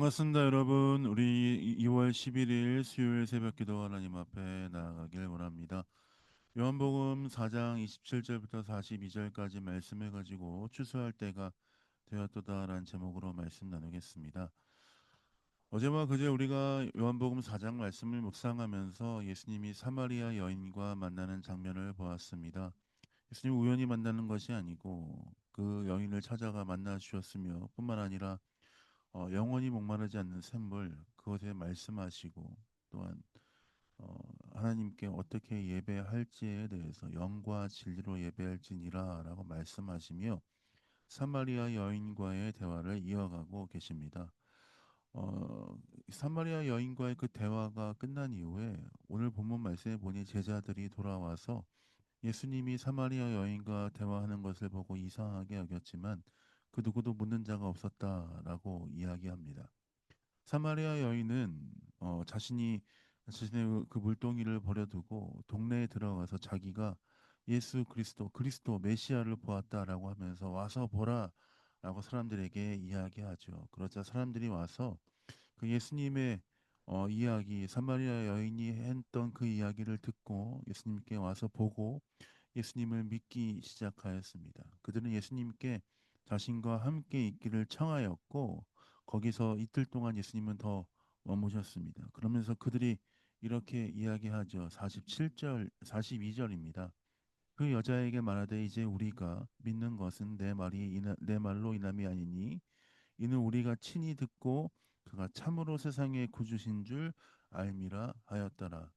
반갑습니다, 여러분. 우리 2월 11일 수요일 새벽기도 하나님 앞에 나아가길 원합니다. 요한복음 4장 27절부터 42절까지 말씀해 가지고 추수할 때가 되었도다라는 제목으로 말씀 나누겠습니다. 어제와 그제 우리가 요한복음 4장 말씀을 묵상하면서 예수님이 사마리아 여인과 만나는 장면을 보았습니다. 예수님 우연히 만나는 것이 아니고 그 여인을 찾아가 만나 주셨으며 뿐만 아니라 영원히 목마르지 않는 샘물 그것에 말씀하시고 또한 어, 하나님께 어떻게 예배할지에 대해서 영과 진리로 예배할지니라라고 말씀하시며 사마리아 여인과의 대화를 이어가고 계십니다. 사마리아 여인과의 그 대화가 끝난 이후에 오늘 본문 말씀에 보니 제자들이 돌아와서 예수님이 사마리아 여인과 대화하는 것을 보고 이상하게 여겼지만 그 누구도 묻는 자가 없었다라고 이야기합니다. 사마리아 여인은 자신이 자신의 그 물동이를 버려두고 동네에 들어가서 자기가 예수 그리스도 메시아를 보았다라고 하면서 와서 보라라고 사람들에게 이야기하죠. 그러자 사람들이 와서 그 예수님의 이야기 사마리아 여인이 했던 그 이야기를 듣고 예수님께 와서 보고 예수님을 믿기 시작하였습니다. 그들은 예수님께 자신과 함께 있기를 청하였고 거기서 이틀 동안 예수님은 더 머무셨습니다. 그러면서 그들이 이렇게 이야기하죠. 47절, 42절입니다. 그 여자에게 말하되 이제 우리가 믿는 것은 내 말로 인함이 아니니 이는 우리가 친히 듣고 그가 참으로 세상의 구주신 줄 알미라 하였더라.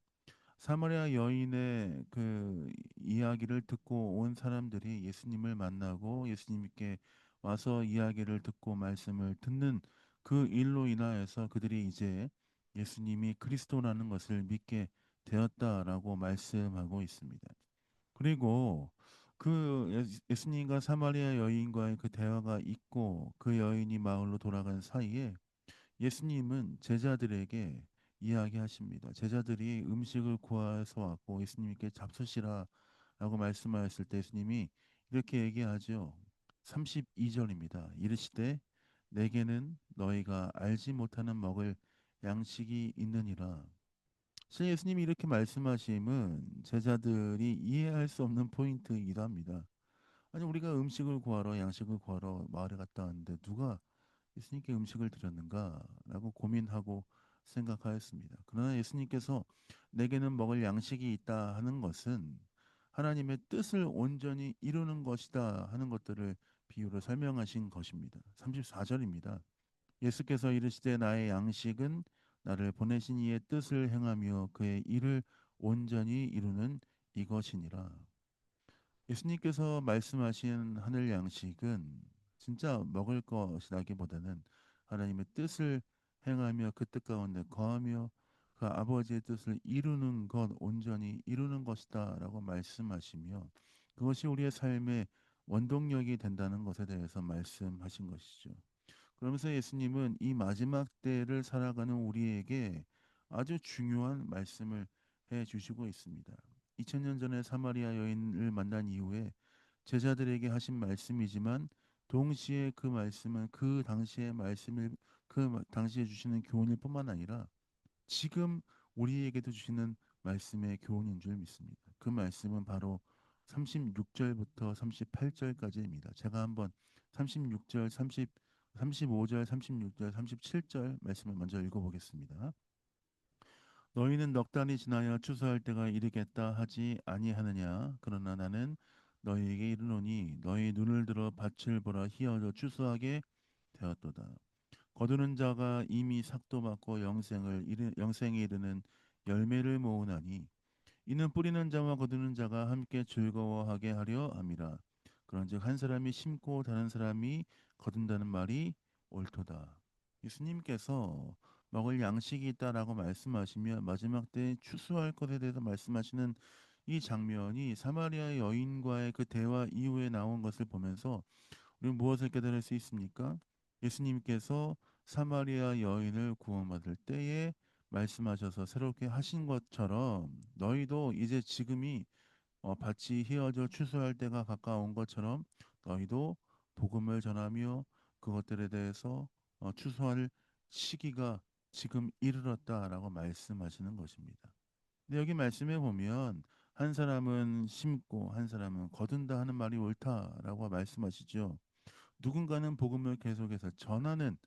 사마리아 여인의 그 이야기를 듣고 온 사람들이 예수님을 만나고 예수님께 와서 이야기를 듣고 말씀을 듣는 그 일로 인하여서 그들이 이제 예수님이 그리스도라는 것을 믿게 되었다라고 말씀하고 있습니다. 그리고 그 예수님과 사마리아 여인과의 그 대화가 있고 그 여인이 마을로 돌아간 사이에 예수님은 제자들에게 이야기하십니다. 제자들이 음식을 구해서 왔고 예수님께 잡수시라 라고 말씀하였을 때 예수님이 이렇게 얘기하죠. 32절입니다. 이르시되 내게는 너희가 알지 못하는 먹을 양식이 있느니라. 사실 예수님이 이렇게 말씀하심은 제자들이 이해할 수 없는 포인트이기도 합니다. 아니 우리가 음식을 구하러 양식을 구하러 마을에 갔다 왔는데 누가 예수님께 음식을 드렸는가라고 고민하고 생각하였습니다. 그러나 예수님께서 내게는 먹을 양식이 있다 하는 것은 하나님의 뜻을 온전히 이루는 것이다 하는 것들을 비유로 설명하신 것입니다. 34절입니다. 예수께서 이르시되 나의 양식은 나를 보내신 이의 뜻을 행하며 그의 일을 온전히 이루는 이것이니라. 예수님께서 말씀하신 하늘 양식은 진짜 먹을 것이라기보다는 하나님의 뜻을 행하며 그 뜻 가운데 거하며 그 아버지의 뜻을 이루는 것, 온전히 이루는 것이다라고 말씀하시며 그것이 우리의 삶의 원동력이 된다는 것에 대해서 말씀하신 것이죠. 그러면서 예수님은 이 마지막 때를 살아가는 우리에게 아주 중요한 말씀을 해 주시고 있습니다. 2000년 전에 사마리아 여인을 만난 이후에 제자들에게 하신 말씀이지만 동시에 그 말씀은 그 당시의 말씀을 당시에 주시는 교훈일 뿐만 아니라 지금 우리에게도 주시는 말씀의 교훈인 줄 믿습니다. 그 말씀은 바로 36절부터 38절까지입니다. 제가 한번 36절, 35절, 36절, 37절 말씀을 먼저 읽어보겠습니다. 너희는 넉 달이 지나야 추수할 때가 이르겠다 하지 아니하느냐? 그러나 나는 너희에게 이르노니 너희 눈을 들어 밭을 보라 희어져 추수하게 되었도다. 거두는 자가 이미 삭도 받고 영생에 이르는 열매를 모으나니 이는 뿌리는 자와 거두는 자가 함께 즐거워하게 하려 함이라. 그런즉 한 사람이 심고 다른 사람이 거둔다는 말이 옳도다. 예수님께서 먹을 양식이 있다라고 말씀하시며 마지막 때 추수할 것에 대해서 말씀하시는 이 장면이 사마리아 여인과의 그 대화 이후에 나온 것을 보면서 우리는 무엇을 깨달을 수 있습니까? 예수님께서 사마리아 여인을 구원받을 때에 말씀하셔서 새롭게 하신 것처럼 너희도 이제 지금이 밭이 희어져 추수할 때가 가까운 것처럼 너희도 복음을 전하며 그것들에 대해서 추수할 시기가 지금 이르렀다라고 말씀하시는 것입니다. 근데 여기 말씀해 보면 한 사람은 심고 한 사람은 거둔다 하는 말이 옳다라고 말씀하시죠. 누군가는 복음을 계속해서 전하는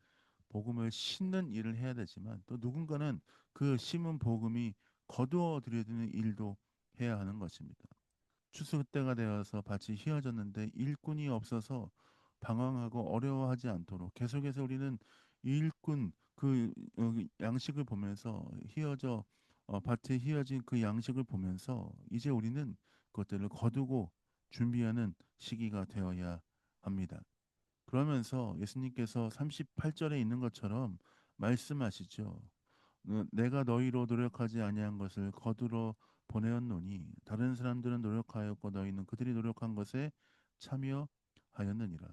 복음을 심는 일을 해야 되지만 또 누군가는 그 심은 복음이 거두어 들여야 되는 일도 해야 하는 것입니다. 추수 때가 되어서 밭이 휘어졌는데 일꾼이 없어서 방황하고 어려워하지 않도록 계속해서 우리는 일꾼 양식을 보면서 밭에 휘어진 그 양식을 보면서 이제 우리는 그것들을 거두고 준비하는 시기가 되어야 합니다. 그러면서 예수님께서 38절에 있는 것처럼 말씀하시죠. 내가 너희로 노력하지 아니한 것을 거두러 보내었노니 다른 사람들은 노력하였고 너희는 그들이 노력한 것에 참여하였느니라.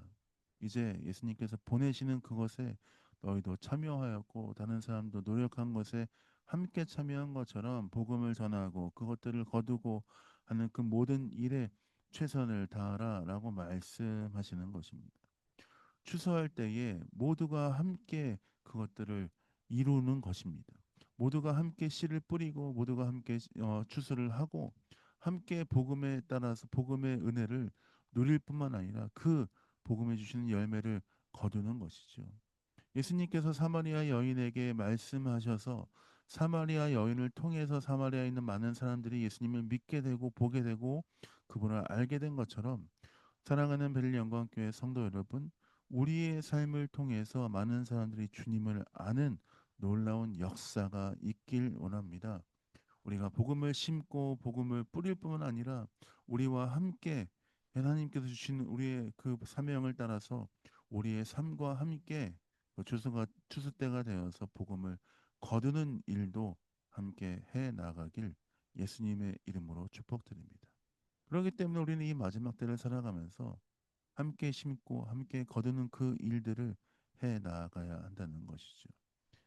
이제 예수님께서 보내시는 그것에 너희도 참여하였고 다른 사람도 노력한 것에 함께 참여한 것처럼 복음을 전하고 그것들을 거두고 하는 그 모든 일에 최선을 다하라라고 말씀하시는 것입니다. 추수할 때에 모두가 함께 그것들을 이루는 것입니다. 모두가 함께 씨를 뿌리고 모두가 함께 추수를 하고 함께 복음에 따라서 복음의 은혜를 누릴 뿐만 아니라 그 복음에 주시는 열매를 거두는 것이죠. 예수님께서 사마리아 여인에게 말씀하셔서 사마리아 여인을 통해서 사마리아에 있는 많은 사람들이 예수님을 믿게 되고 보게 되고 그분을 알게 된 것처럼 사랑하는 베릴 영광교회 성도 여러분, 우리의 삶을 통해서 많은 사람들이 주님을 아는 놀라운 역사가 있길 원합니다. 우리가 복음을 심고 복음을 뿌릴 뿐만 아니라 우리와 함께 하나님께서 주신 우리의 그 사명을 따라서 우리의 삶과 함께 그 추수 때가 되어서 복음을 거두는 일도 함께 해 나가길 예수님의 이름으로 축복드립니다. 그렇기 때문에 우리는 이 마지막 때를 살아가면서 함께 심고 함께 거두는 그 일들을 해 나가야 한다는 것이죠.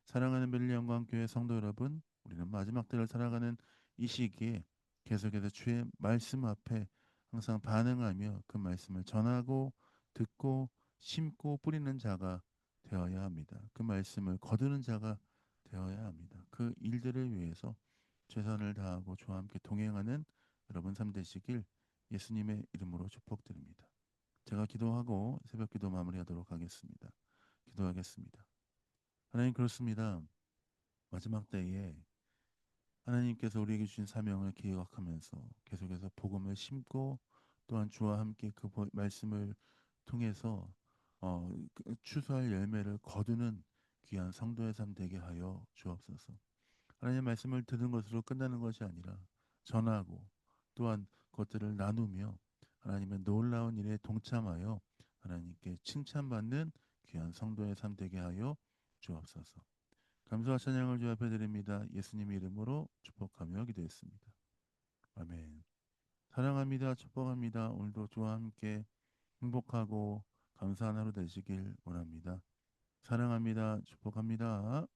사랑하는 멜리영광교회 성도 여러분, 우리는 마지막 때를 살아가는 이 시기에 계속해서 주의 말씀 앞에 항상 반응하며 그 말씀을 전하고 듣고 심고 뿌리는 자가 되어야 합니다. 그 말씀을 거두는 자가 되어야 합니다. 그 일들을 위해서 최선을 다하고 주와 함께 동행하는 여러분 삶 되시길 예수님의 이름으로 축복드립니다. 제가 기도하고 새벽 기도 마무리하도록 하겠습니다. 기도하겠습니다. 하나님 그렇습니다. 마지막 때에 하나님께서 우리에게 주신 사명을 기억하면서 계속해서 복음을 심고 또한 주와 함께 그 말씀을 통해서 추수할 열매를 거두는 귀한 성도의 삶 되게 하여 주옵소서. 하나님의 말씀을 들은 것으로 끝나는 것이 아니라 전하고 또한 그것들을 나누며 하나님의 놀라운 일에 동참하여 하나님께 칭찬받는 귀한 성도의 삶 되게 하여 주옵소서. 감사와 찬양을 주 앞에 드립니다. 예수님 이름으로 축복하며 기도했습니다. 아멘. 사랑합니다. 축복합니다. 오늘도 주와 함께 행복하고 감사한 하루 되시길 원합니다. 사랑합니다. 축복합니다.